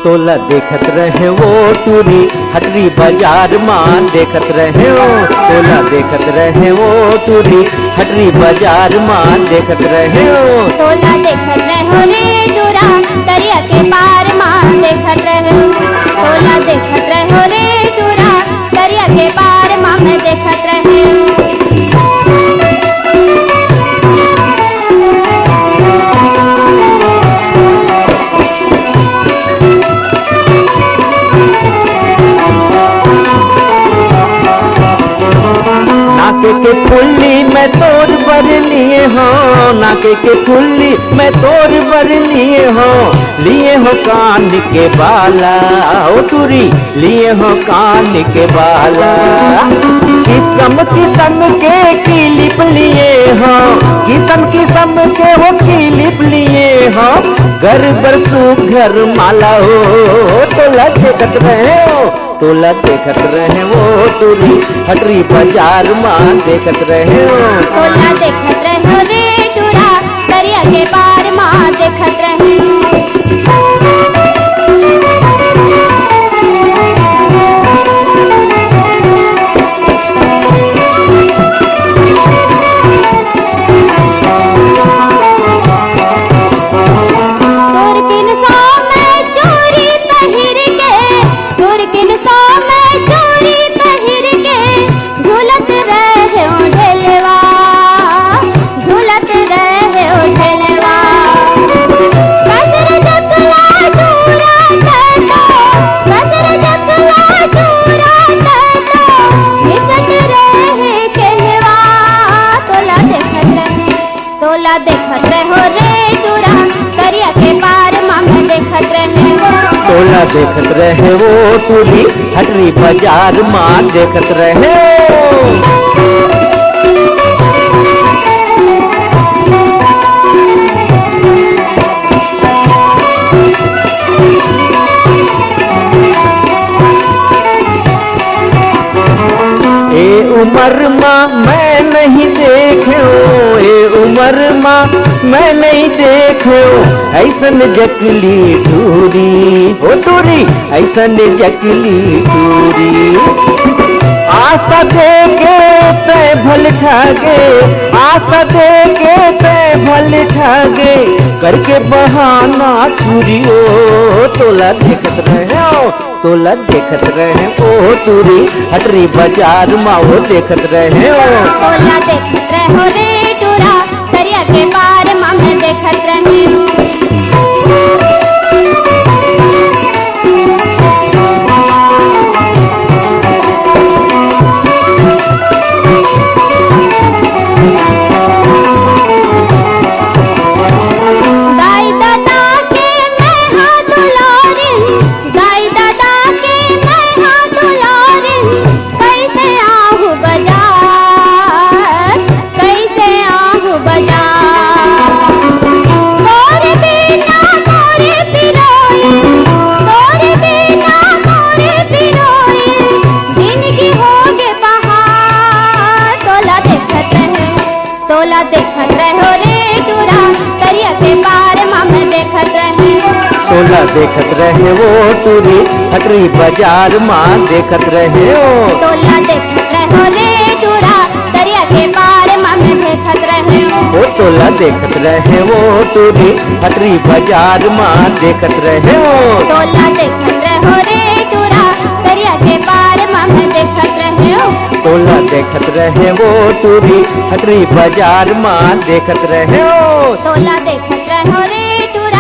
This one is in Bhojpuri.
तोला देखत रहे वो टूरी हटरी बाजार मां देखत रहे हो। तोला देखत रहे वो टूरी हटरी बाजार मां देखत रहे हो। तोला देखत रहे हो रे टूरा दरिया के पार मां देखत रहे हो। तोला देखत रहे हो रे टूरा दरिया के पार मां देखत रहे हो। नाके के फुल्ली मैं तोर बर लिए हो। नाके के फुल्ली मैं तोर बर लिए हो कान के बाला ओ टूरी लिए हो कान के बाला। किस्म किस्म के क्लिप लिए हो। किस्म किस्म के हो क्लिप लिए हो। घर बरसू घर माला हो। तोला देखत रहे हो। तोला देखत रहे वो टूरी हटरी बाजार मां देखत रहे हो। तोला देखत रहे हो रे टूरा दरिया के पार मां देखत रहे हो। तोला देखत रहे हो रे टूरा दरिया के पार मां देखत रहे हो। तोला देखत रहे वो टूरी हटरी बाजार मां देखत रहे हो। ए उम्र मां मैं नहीं देखो। ए उम्र मां मैं नहीं देखो। ऐसन जकली टूरी ओ टूरी ऐसन जकली टूरी। आशा देके ते भल ठागे। आशा देके ते भल ठागे करके बहाना टूरी ओ। तोला देखत रहे हो। तोला देखत रहे ओ टूरी हटरी बाजार मां वो देखत रहे हो। तोला देखत रहे हो रे टूरा दरिया के पार मां देखत रहे हो। तोला देखत रहे हो रे टूरा दरिया के पार मां देखत रहे हो। तोला देखत रहे वो टूरी हटरी बाजार मां देखत रहे हो। तोला देखत रहे हो रे टूरा दरिया के पार मां देखत रहे हो। तोला देखत रहे वो टूरी हटरी बाजार मां देखत रहे हो। तोला देखत रहे हो रे टूरा दरिया के पार मां देखत रहे हो। तोला देखत रहे वो टूरी हटरी बाजार मां देखत रहे हो। तोला देखत रहे हो रे टूरा